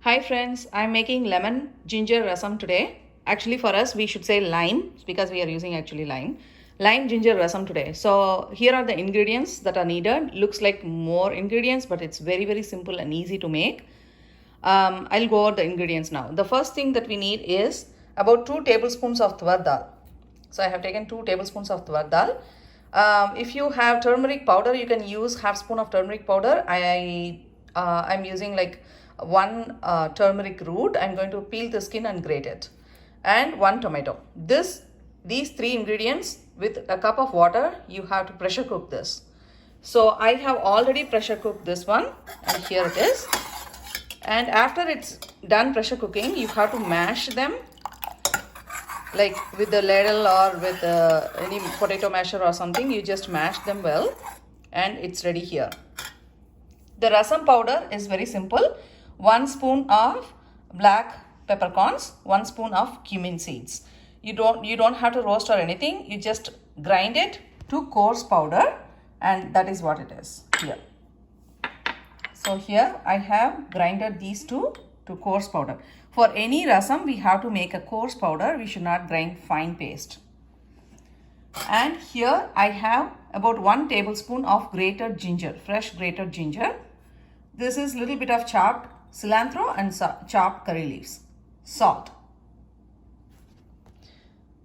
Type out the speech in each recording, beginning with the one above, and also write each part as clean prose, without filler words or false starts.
Hi friends, I'm making lemon ginger rasam today. Actually for us we should say lime because we are using actually lime. Lime ginger rasam today. So here are the ingredients that are needed. Looks like more ingredients but it's very simple and easy to make. I'll go over the ingredients now. The first thing that we need is about 2 tablespoons of tuvar dal. So I have taken 2 tablespoons of tuvar dal. If you have turmeric powder, you can use half spoon of turmeric powder. I'm using like one turmeric root. I'm going to peel the skin and grate it, and one tomato. These 3 ingredients with a cup of water, you have to pressure cook this. So I have already pressure cooked this one, and here it is. And after it's done pressure cooking, you have to mash them like with the ladle or with any potato masher or something. You just mash them well and it's ready here. The rasam powder is very simple. 1 spoon of black peppercorns, 1 spoon of cumin seeds. You don't have to roast or anything. You just grind it to coarse powder, and that is what it is here. So here I have grinded these two to coarse powder. For any rasam, we have to make a coarse powder. We should not grind fine paste. And here I have about 1 tablespoon of grated ginger, fresh grated ginger. This is little bit of chopped cilantro and chopped curry leaves. Salt.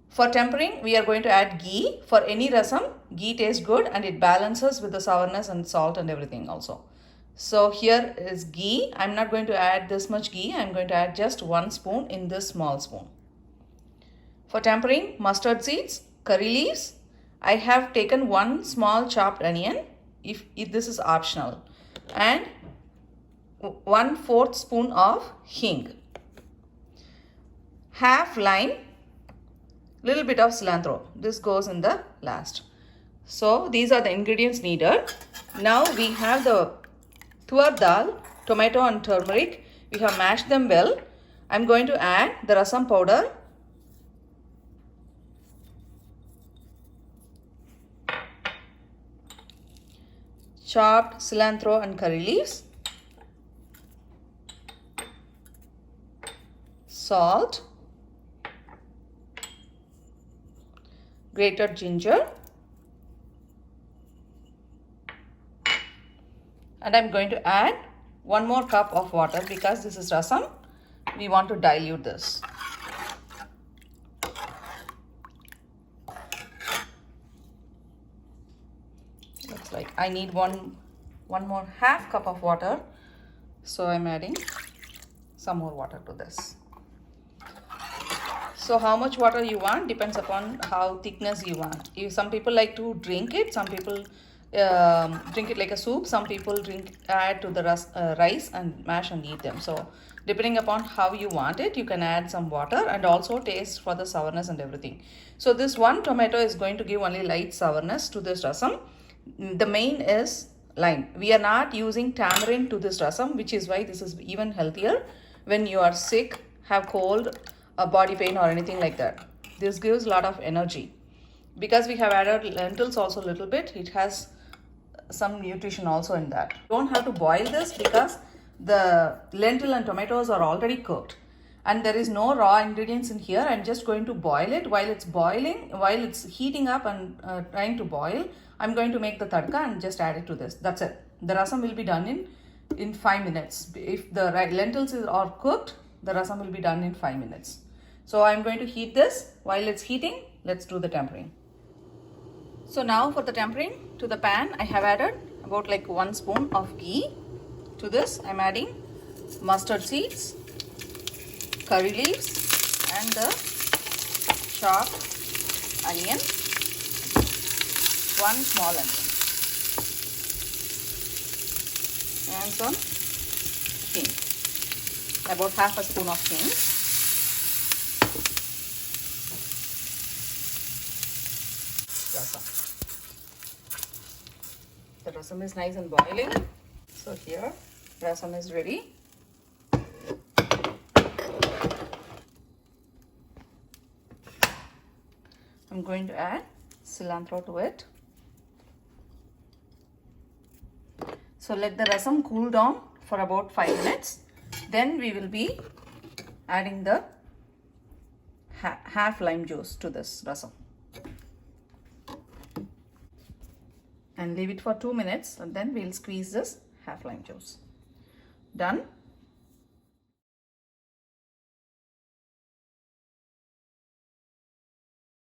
For tempering, we are going to add ghee. For any rasam, ghee tastes good and it balances with the sourness and salt and everything also. So here is ghee. I'm not going to add this much ghee. I'm going to add just 1 spoon in this small spoon. For tempering, mustard seeds, curry leaves. I have taken 1 small chopped onion, if this is optional, and 1/4 spoon of hing. Half lime, little bit of cilantro. This goes in the last. So these are the ingredients needed. Now we have the tuvar dal, tomato and turmeric. We have mashed them well. I'm going to add the rasam powder. Chopped cilantro and curry leaves. Salt. Grated ginger. And I'm going to add 1 more cup of water because this is rasam. We want to dilute this. Looks like I need one more half cup of water. So I'm adding some more water to this. So how much water you want depends upon how thickness you want. Some people like to drink it. Some people drink it like a soup. Some people add to the rice and mash and eat them. So depending upon how you want it, you can add some water and also taste for the sourness and everything. So this 1 tomato is going to give only light sourness to this rasam. The main is lime. We are not using tamarind to this rasam, which is why this is even healthier when you are sick, have cold, body pain or anything like that. This gives a lot of energy. Because we have added lentils also a little bit, it has some nutrition also in that. You don't have to boil this because the lentil and tomatoes are already cooked and there is no raw ingredients in here. I'm just going to boil it. While it's boiling, while it's heating up and trying to boil, I'm going to make the tadka and just add it to this. That's it. The rasam will be done in 5 minutes. If the lentils are cooked, the rasam will be done in 5 minutes. So I'm going to heat this. While it's heating, let's do the tempering. So now for the tempering, to the pan I have added about like 1 spoon of ghee. To this I'm adding mustard seeds, curry leaves and the chopped onion, 1 small onion and some hing, about half a spoon of hing. The rasam is nice and boiling. So here rasam is ready. I'm going to add cilantro to it. So let the rasam cool down for about 5 minutes. Then we will be adding the half lime juice to this rasam and leave it for 2 minutes, and then we'll squeeze this half lime juice. Done.